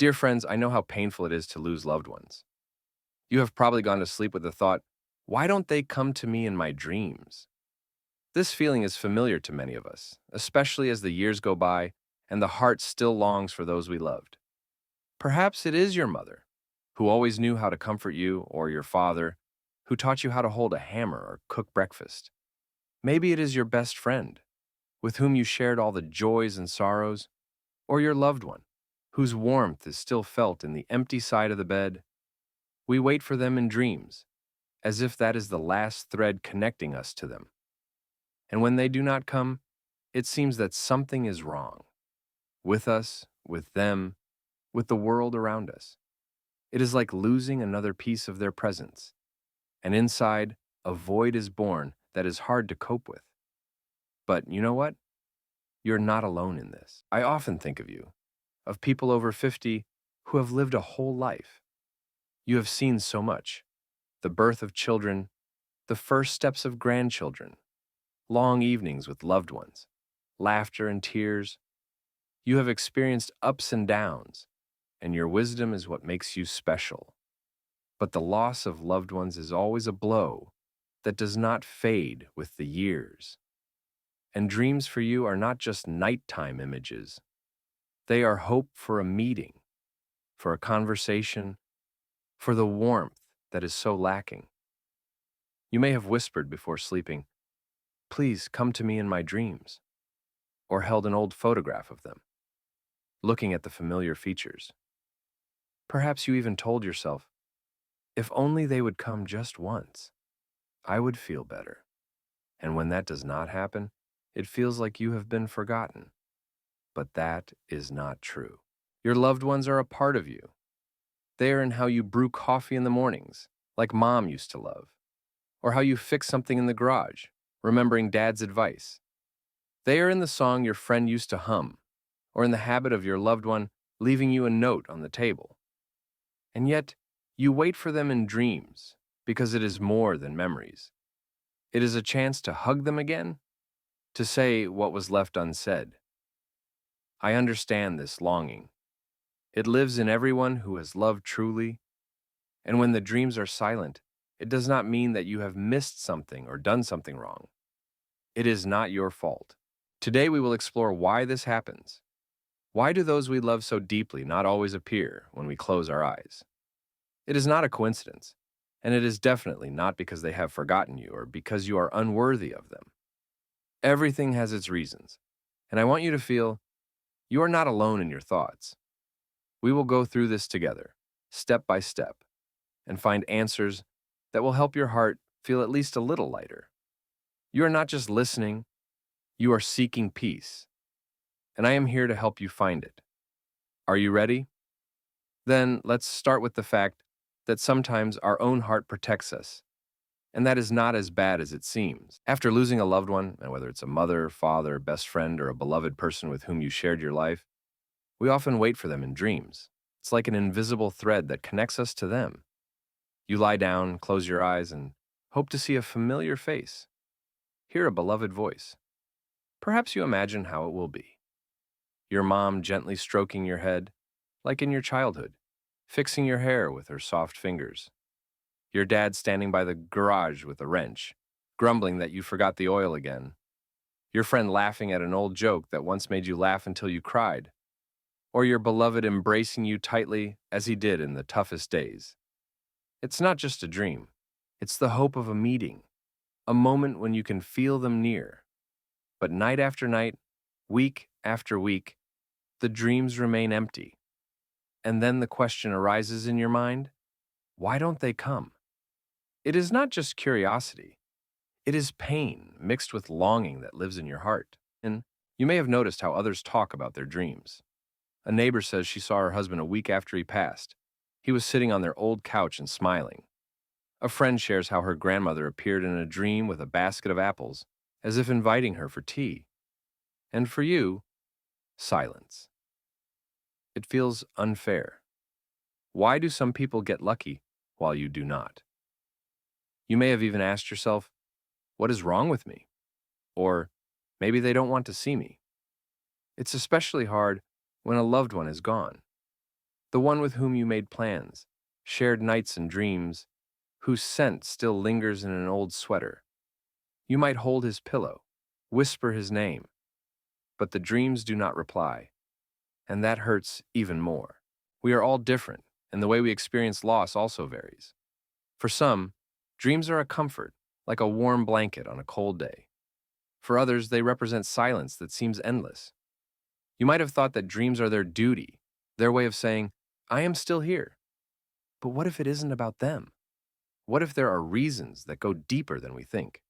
Dear friends, I know how painful it is to lose loved ones. You have probably gone to sleep with the thought, why don't they come to me in my dreams? This feeling is familiar to many of us, especially as the years go by and the heart still longs for those we loved. Perhaps it is your mother, who always knew how to comfort you, or your father, who taught you how to hold a hammer or cook breakfast. Maybe it is your best friend, with whom you shared all the joys and sorrows, or your loved one, whose warmth is still felt in the empty side of the bed. We wait for them in dreams, as if that is the last thread connecting us to them. And when they do not come, it seems that something is wrong with us, with them, with the world around us. It is like losing another piece of their presence, and inside, a void is born that is hard to cope with. But you know what? You're not alone in this. I often think of you, of people over 50 who have lived a whole life. You have seen so much: the birth of children, the first steps of grandchildren, long evenings with loved ones, laughter and tears. You have experienced ups and downs, and your wisdom is what makes you special. But the loss of loved ones is always a blow that does not fade with the years. And dreams for you are not just nighttime images. They are hope for a meeting, for a conversation, for the warmth that is so lacking. You may have whispered before sleeping, "Please come to me in my dreams," or held an old photograph of them, looking at the familiar features. Perhaps you even told yourself, if only they would come just once, I would feel better. And when that does not happen, it feels like you have been forgotten. But that is not true. Your loved ones are a part of you. They are in how you brew coffee in the mornings, like Mom used to love, or how you fix something in the garage, remembering Dad's advice. They are in the song your friend used to hum, or in the habit of your loved one leaving you a note on the table. And yet, you wait for them in dreams because it is more than memories. It is a chance to hug them again, to say what was left unsaid. I understand this longing. It lives in everyone who has loved truly, and when the dreams are silent, it does not mean that you have missed something or done something wrong. It is not your fault. Today we will explore why this happens. Why do those we love so deeply not always appear when we close our eyes? It is not a coincidence, and it is definitely not because they have forgotten you or because you are unworthy of them. Everything has its reasons, and I want you to feel you are not alone in your thoughts. We will go through this together, step by step, and find answers that will help your heart feel at least a little lighter. You are not just listening, you are seeking peace, and I am here to help you find it. Are you ready? Then let's start with the fact that sometimes our own heart protects us, and that is not as bad as it seems. After losing a loved one, and whether it's a mother, father, best friend, or a beloved person with whom you shared your life, we often wait for them in dreams. It's like an invisible thread that connects us to them. You lie down, close your eyes, and hope to see a familiar face, hear a beloved voice. Perhaps you imagine how it will be. Your mom gently stroking your head, like in your childhood, fixing your hair with her soft fingers. Your dad standing by the garage with a wrench, grumbling that you forgot the oil again. Your friend laughing at an old joke that once made you laugh until you cried. Or your beloved embracing you tightly as he did in the toughest days. It's not just a dream. It's the hope of a meeting, a moment when you can feel them near. But night after night, week after week, the dreams remain empty. And then the question arises in your mind, why don't they come? It is not just curiosity. It is pain mixed with longing that lives in your heart. And you may have noticed how others talk about their dreams. A neighbor says she saw her husband a week after he passed. He was sitting on their old couch and smiling. A friend shares how her grandmother appeared in a dream with a basket of apples, as if inviting her for tea. And for you, silence. It feels unfair. Why do some people get lucky while you do not? You may have even asked yourself, what is wrong with me? Or maybe they don't want to see me. It's especially hard when a loved one is gone. the one with whom you made plans, shared nights and dreams, whose scent still lingers in an old sweater. You might hold his pillow, whisper his name, but the dreams do not reply, and that hurts even more. We are all different, and the way we experience loss also varies. For some, dreams are a comfort, like a warm blanket on a cold day. For others, they represent silence that seems endless. You might have thought that dreams are their duty, their way of saying, I am still here. But what if it isn't about them? What if there are reasons that go deeper than we think?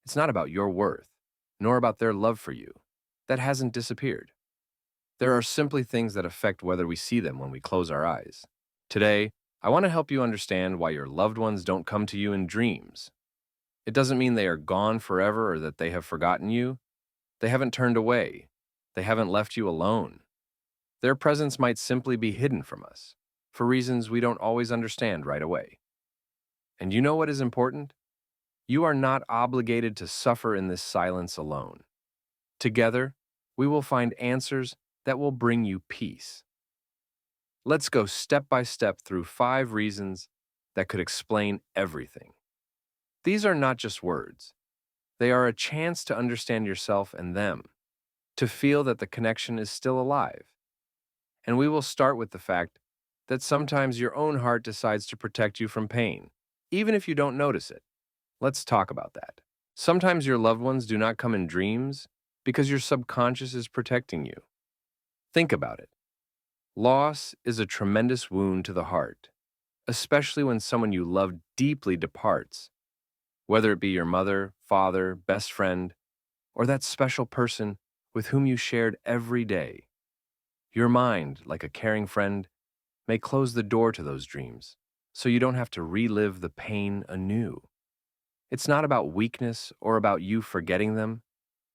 It's not about your worth, nor about their love for you. That hasn't disappeared. There are simply things that affect whether we see them when we close our eyes. Today, I want to help you understand why your loved ones don't come to you in dreams. It doesn't mean they are gone forever or that they have forgotten you. They haven't turned away. They haven't left you alone. Their presence might simply be hidden from us, for reasons we don't always understand right away. And you know what is important? You are not obligated to suffer in this silence alone. Together, we will find answers that will bring you peace. Let's go step by step through 5 reasons that could explain everything. These are not just words. They are a chance to understand yourself and them, to feel that the connection is still alive. And we will start with the fact that sometimes your own heart decides to protect you from pain, even if you don't notice it. Let's talk about that. Sometimes your loved ones do not come in dreams because your subconscious is protecting you. Think about it. Loss is a tremendous wound to the heart, especially when someone you love deeply departs, whether it be your mother, father, best friend, or that special person with whom you shared every day. Your mind, like a caring friend, may close the door to those dreams, so you don't have to relive the pain anew. It's not about weakness or about you forgetting them.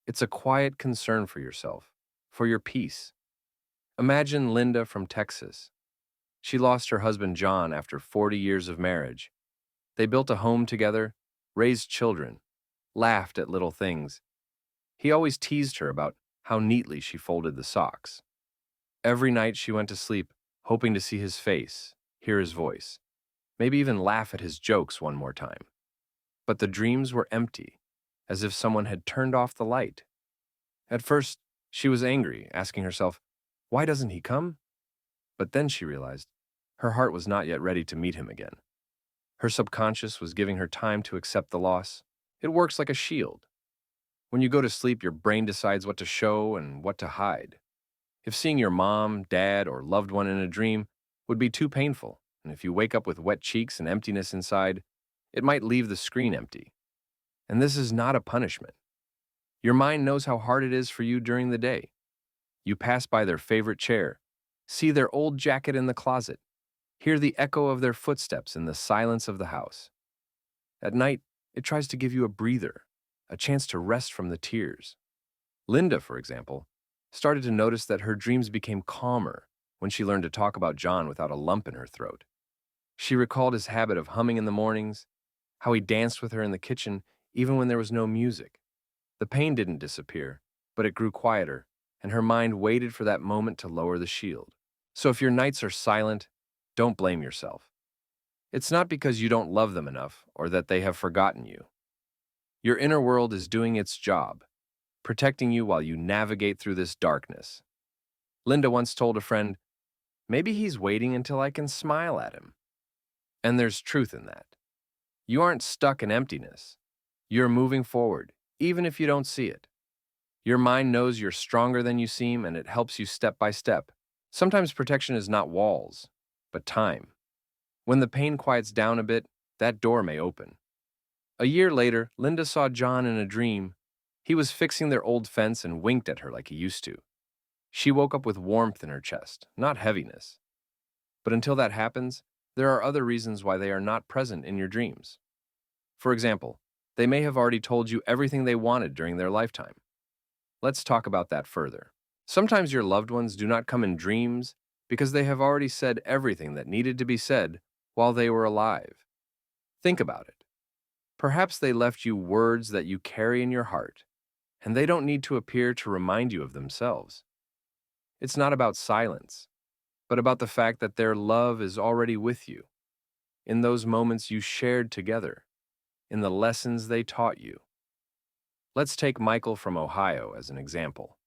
It's a quiet concern for yourself, for your peace. Imagine Linda from Texas. She lost her husband John after 40 years of marriage. They built a home together, raised children, laughed at little things. He always teased her about how neatly she folded the socks. Every night she went to sleep, hoping to see his face, hear his voice, maybe even laugh at his jokes one more time. But the dreams were empty, as if someone had turned off the light. At first, she was angry, asking herself, why doesn't he come? But then she realized her heart was not yet ready to meet him again. Her subconscious was giving her time to accept the loss. It works like a shield. When you go to sleep, your brain decides what to show and what to hide. If seeing your mom, dad, or loved one in a dream would be too painful, and if you wake up with wet cheeks and emptiness inside, it might leave the screen empty. And this is not a punishment. Your mind knows how hard it is for you during the day. You pass by their favorite chair, see their old jacket in the closet, hear the echo of their footsteps in the silence of the house. At night, it tries to give you a breather, a chance to rest from the tears. Linda, for example, started to notice that her dreams became calmer when she learned to talk about John without a lump in her throat. She recalled his habit of humming in the mornings, how he danced with her in the kitchen even when there was no music. The pain didn't disappear, but it grew quieter, and her mind waited for that moment to lower the shield. So if your nights are silent, don't blame yourself. It's not because you don't love them enough or that they have forgotten you. Your inner world is doing its job, protecting you while you navigate through this darkness. Linda once told a friend, maybe he's waiting until I can smile at him. And there's truth in that. You aren't stuck in emptiness. You're moving forward, even if you don't see it. Your mind knows you're stronger than you seem, and it helps you step by step. Sometimes protection is not walls, but time. When the pain quiets down a bit, that door may open. A year later, Linda saw John in a dream. He was fixing their old fence and winked at her like he used to. She woke up with warmth in her chest, not heaviness. But until that happens, there are other reasons why they are not present in your dreams. For example, they may have already told you everything they wanted during their lifetime. Let's talk about that further. Sometimes your loved ones do not come in dreams because they have already said everything that needed to be said while they were alive. Think about it. Perhaps they left you words that you carry in your heart, and they don't need to appear to remind you of themselves. It's not about silence. but about the fact that their love is already with you, in those moments you shared together, in the lessons they taught you. Let's take Michael from Ohio as an example.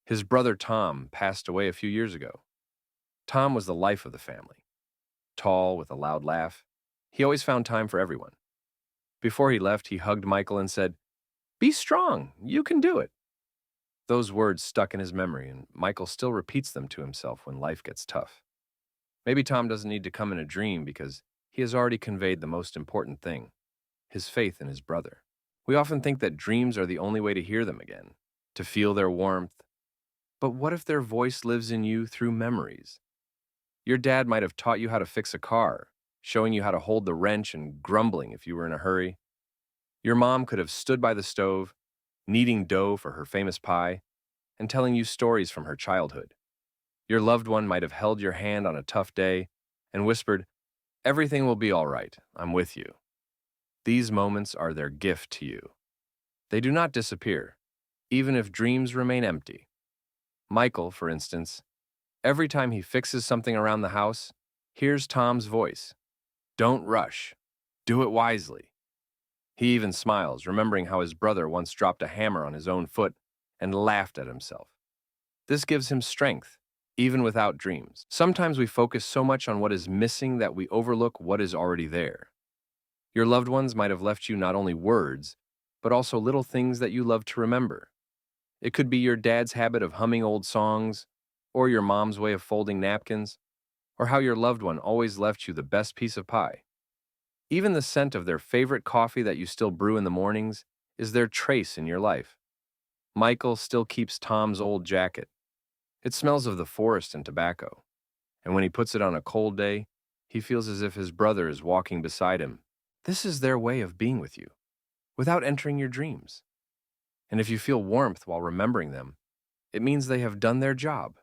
His brother Tom passed away a few years ago. Tom was the life of the family. Tall, with a loud laugh, he always found time for everyone. Before he left, he hugged Michael and said, "Be strong, you can do it." Those words stuck in his memory, and Michael still repeats them to himself when life gets tough. Maybe Tom doesn't need to come in a dream because he has already conveyed the most important thing, his faith in his brother. We often think that dreams are the only way to hear them again, to feel their warmth. But what if their voice lives in you through memories? Your dad might have taught you how to fix a car, showing you how to hold the wrench and grumbling if you were in a hurry. Your mom could have stood by the stove, kneading dough for her famous pie, and telling you stories from her childhood. Your loved one might have held your hand on a tough day and whispered, "Everything will be all right, I'm with you." These moments are their gift to you. They do not disappear, even if dreams remain empty. Michael, for instance, every time he fixes something around the house, hears Tom's voice. "Don't rush. Do it wisely." He even smiles, remembering how his brother once dropped a hammer on his own foot and laughed at himself. This gives him strength, even without dreams. Sometimes we focus so much on what is missing that we overlook what is already there. Your loved ones might have left you not only words, but also little things that you love to remember. It could be your dad's habit of humming old songs, or your mom's way of folding napkins, or how your loved one always left you the best piece of pie. Even the scent of their favorite coffee that you still brew in the mornings is their trace in your life. Michael still keeps Tom's old jacket. It smells of the forest and tobacco, and when he puts it on a cold day, he feels as if his brother is walking beside him. This is their way of being with you, without entering your dreams. And if you feel warmth while remembering them, it means they have done their job.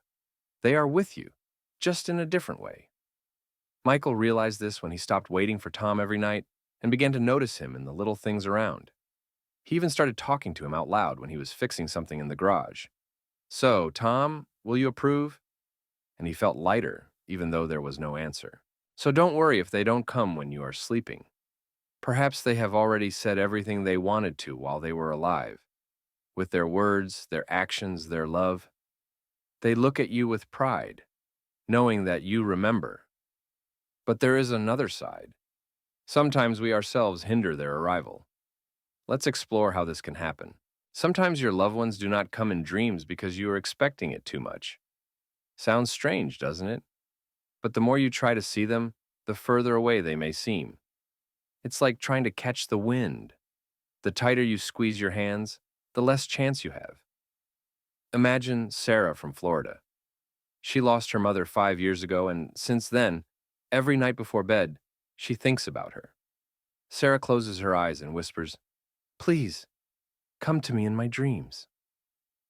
They are with you, just in a different way. Michael realized this when he stopped waiting for Tom every night and began to notice him in the little things around. He even started talking to him out loud when he was fixing something in the garage. "So, Tom, will you approve?" And he felt lighter, even though there was no answer. So don't worry if they don't come when you are sleeping. Perhaps they have already said everything they wanted to while they were alive. With their words, their actions, their love, they look at you with pride, knowing that you remember. But there is another side. Sometimes we ourselves hinder their arrival. Let's explore how this can happen. Sometimes your loved ones do not come in dreams because you are expecting it too much. Sounds strange, doesn't it? But the more you try to see them, the further away they may seem. It's like trying to catch the wind. The tighter you squeeze your hands, the less chance you have. Imagine Sarah from Florida. She lost her mother 5 years ago, and since then, every night before bed, she thinks about her. Sarah closes her eyes and whispers, "Please, come to me in my dreams."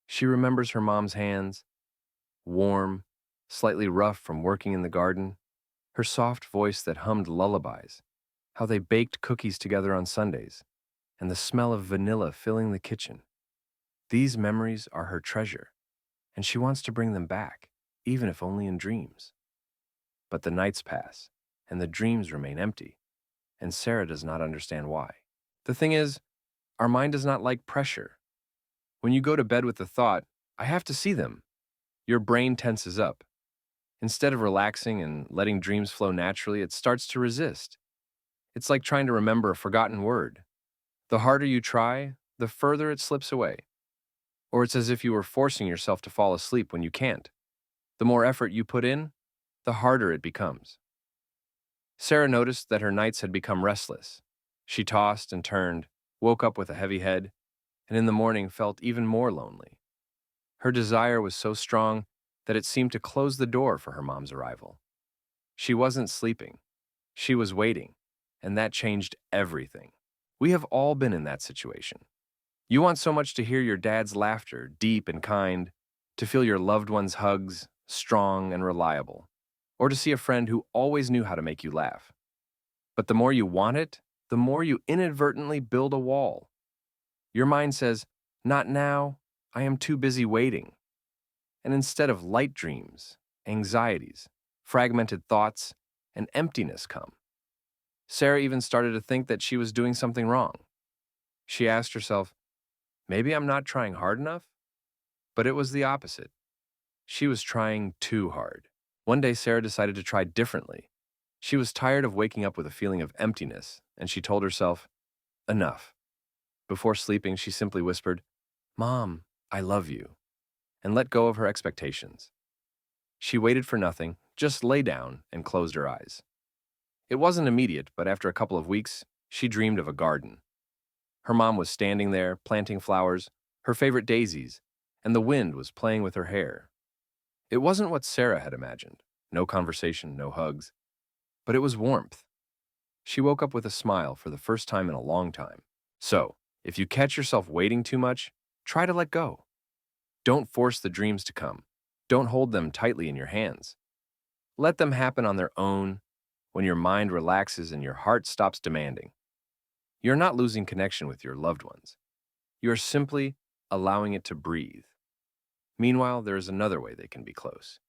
She remembers her mom's hands, warm, slightly rough from working in the garden, her soft voice that hummed lullabies, how they baked cookies together on Sundays, and the smell of vanilla filling the kitchen. These memories are her treasure, and she wants to bring them back, even if only in dreams. But the nights pass, and the dreams remain empty, and Sarah does not understand why. The thing is, our mind does not like pressure. When you go to bed with the thought, "I have to see them," your brain tenses up. Instead of relaxing and letting dreams flow naturally, it starts to resist. It's like trying to remember a forgotten word. The harder you try, the further it slips away. Or it's as if you were forcing yourself to fall asleep when you can't. The more effort you put in, the harder it becomes. Sarah noticed that her nights had become restless. She tossed and turned, woke up with a heavy head, and in the morning felt even more lonely. Her desire was so strong that it seemed to close the door for her mom's arrival. She wasn't sleeping. She was waiting, and that changed everything. We have all been in that situation. You want so much to hear your dad's laughter, deep and kind, to feel your loved one's hugs, strong and reliable, or to see a friend who always knew how to make you laugh. But the more you want it, the more you inadvertently build a wall. Your mind says, "Not now, I am too busy waiting." And instead of light dreams, anxieties, fragmented thoughts, and emptiness come. Sarah even started to think that she was doing something wrong. She asked herself, maybe I'm not trying hard enough? But it was the opposite. She was trying too hard. One day, Sarah decided to try differently. She was tired of waking up with a feeling of emptiness, and she told herself, enough. Before sleeping, she simply whispered, Mom, I love you, and let go of her expectations. She waited for nothing, just lay down and closed her eyes. It wasn't immediate, but after a couple of weeks, she dreamed of a garden. Her mom was standing there, planting flowers, her favorite daisies, and the wind was playing with her hair. It wasn't what Sarah had imagined. No conversation, no hugs. But it was warmth. She woke up with a smile for the first time in a long time. So, if you catch yourself waiting too much, try to let go. Don't force the dreams to come. Don't hold them tightly in your hands. Let them happen on their own when your mind relaxes and your heart stops demanding. You're not losing connection with your loved ones. You're simply allowing it to breathe. Meanwhile, there is another way they can be close.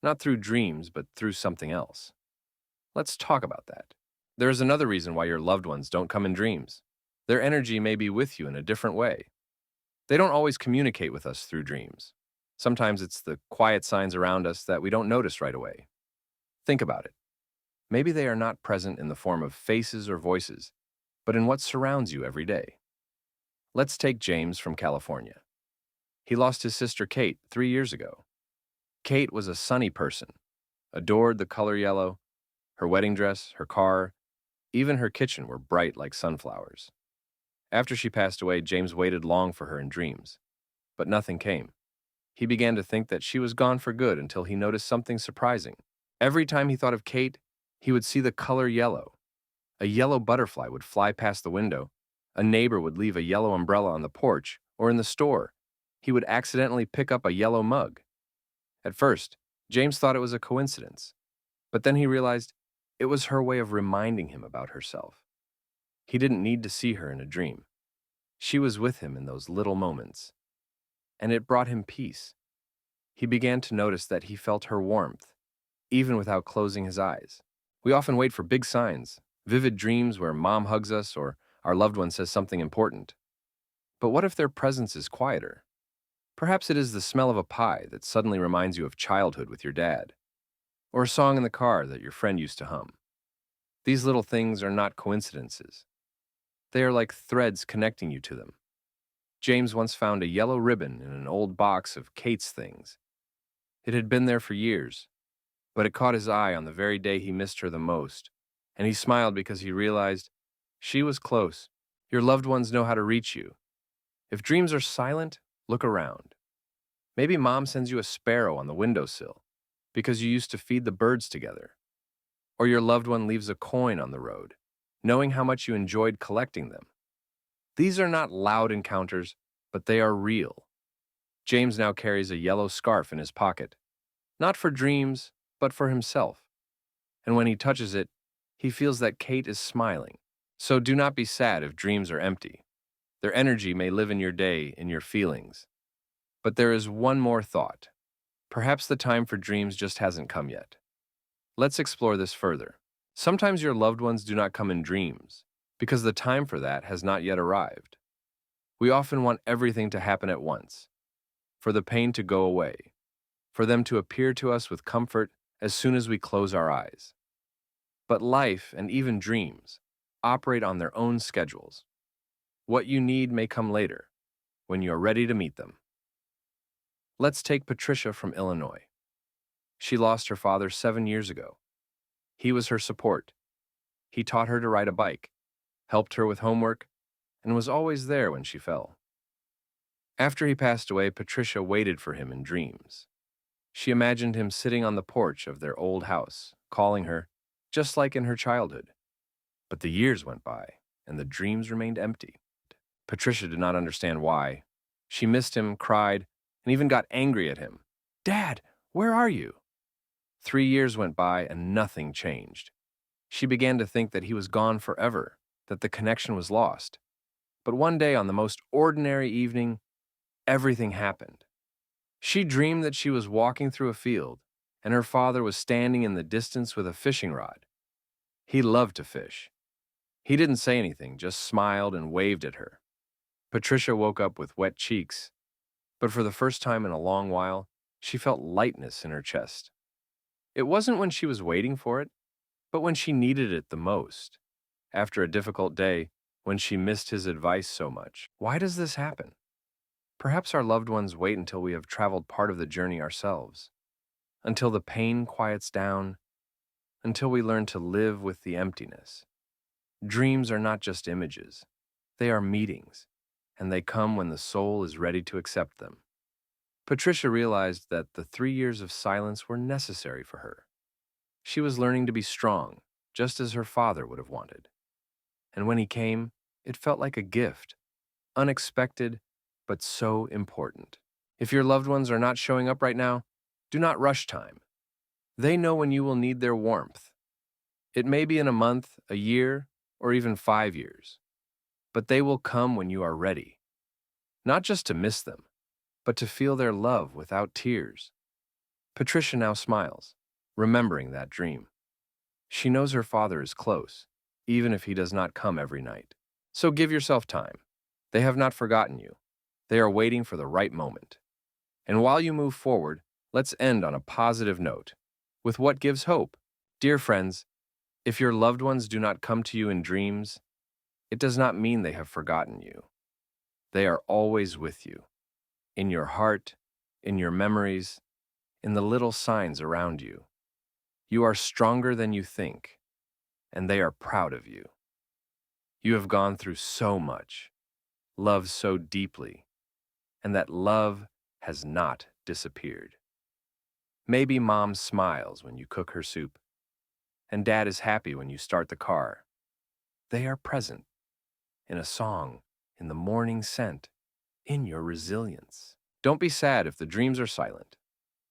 Not through dreams, but through something else. Let's talk about that. There is another reason why your loved ones don't come in dreams. Their energy may be with you in a different way. They don't always communicate with us through dreams. Sometimes it's the quiet signs around us that we don't notice right away. Think about it. Maybe they are not present in the form of faces or voices, but in what surrounds you every day. Let's take James from California. He lost his sister Kate 3 years ago. Kate was a sunny person, adored the color yellow. Her wedding dress, her car, even her kitchen were bright like sunflowers. After she passed away, James waited long for her in dreams, but nothing came. He began to think that she was gone for good until he noticed something surprising. Every time he thought of Kate, he would see the color yellow. A yellow butterfly would fly past the window. A neighbor would leave a yellow umbrella on the porch, or in the store, he would accidentally pick up a yellow mug. At first, James thought it was a coincidence, but then he realized it was her way of reminding him about herself. He didn't need to see her in a dream. She was with him in those little moments, and it brought him peace. He began to notice that he felt her warmth, even without closing his eyes. We often wait for big signs, vivid dreams where mom hugs us or our loved one says something important. But what if their presence is quieter? Perhaps it is the smell of a pie that suddenly reminds you of childhood with your dad, or a song in the car that your friend used to hum. These little things are not coincidences. They are like threads connecting you to them. James once found a yellow ribbon in an old box of Kate's things. It had been there for years, but it caught his eye on the very day he missed her the most, and he smiled because he realized she was close. Your loved ones know how to reach you. If dreams are silent, look around. Maybe mom sends you a sparrow on the windowsill because you used to feed the birds together. Or your loved one leaves a coin on the road, knowing how much you enjoyed collecting them. These are not loud encounters, but they are real. James now carries a yellow scarf in his pocket, not for dreams, but for himself. And when he touches it, he feels that Kate is smiling. So do not be sad if dreams are empty. Their energy may live in your day, in your feelings. But there is one more thought. Perhaps the time for dreams just hasn't come yet. Let's explore this further. Sometimes your loved ones do not come in dreams because the time for that has not yet arrived. We often want everything to happen at once, for the pain to go away, for them to appear to us with comfort as soon as we close our eyes. But life and even dreams operate on their own schedules. What you need may come later, when you are ready to meet them. Let's take Patricia from Illinois. She lost her father 7 years ago. He was her support. He taught her to ride a bike, helped her with homework, and was always there when she fell. After he passed away, Patricia waited for him in dreams. She imagined him sitting on the porch of their old house, calling her, just like in her childhood. But the years went by, and the dreams remained empty. Patricia did not understand why. She missed him, cried, and even got angry at him. "Dad, where are you?" 3 years went by and nothing changed. She began to think that he was gone forever, that the connection was lost. But one day, on the most ordinary evening, everything happened. She dreamed that she was walking through a field, and her father was standing in the distance with a fishing rod. He loved to fish. He didn't say anything, just smiled and waved at her. Patricia woke up with wet cheeks, but for the first time in a long while, she felt lightness in her chest. It wasn't when she was waiting for it, but when she needed it the most. After a difficult day, when she missed his advice so much. Why does this happen? Perhaps our loved ones wait until we have traveled part of the journey ourselves, until the pain quiets down, until we learn to live with the emptiness. Dreams are not just images, they are meetings, and they come when the soul is ready to accept them. Patricia realized that the 3 years of silence were necessary for her. She was learning to be strong, just as her father would have wanted. And when he came, it felt like a gift, unexpected, but so important. If your loved ones are not showing up right now, do not rush time. They know when you will need their warmth. It may be in a month, a year, or even 5 years, but they will come when you are ready. Not just to miss them, but to feel their love without tears. Patricia now smiles, remembering that dream. She knows her father is close, even if he does not come every night. So give yourself time. They have not forgotten you. They are waiting for the right moment. And while you move forward, let's end on a positive note, with what gives hope. Dear friends, if your loved ones do not come to you in dreams, it does not mean they have forgotten you. They are always with you, in your heart, in your memories, in the little signs around you. You are stronger than you think, and they are proud of you. You have gone through so much, loved so deeply, and that love has not disappeared. Maybe mom smiles when you cook her soup, and dad is happy when you start the car. They are present in a song, in the morning scent, in your resilience. Don't be sad if the dreams are silent.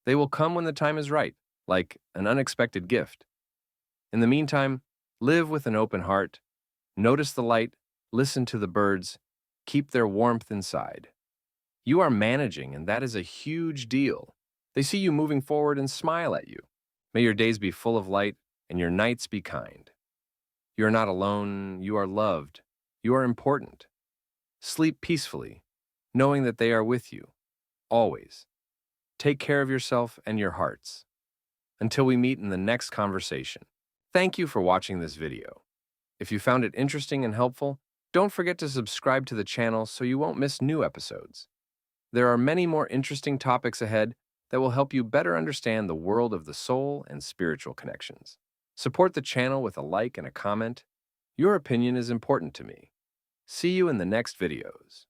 They will come when the time is right, like an unexpected gift. In the meantime, live with an open heart, notice the light, listen to the birds, keep their warmth inside. You are managing, and that is a huge deal. They see you moving forward and smile at you. May your days be full of light and your nights be kind. You are not alone, you are loved, you are important. Sleep peacefully, knowing that they are with you, always. Take care of yourself and your hearts. Until we meet in the next conversation. Thank you for watching this video. If you found it interesting and helpful, don't forget to subscribe to the channel so you won't miss new episodes. There are many more interesting topics ahead that will help you better understand the world of the soul and spiritual connections. Support the channel with a like and a comment. Your opinion is important to me. See you in the next videos.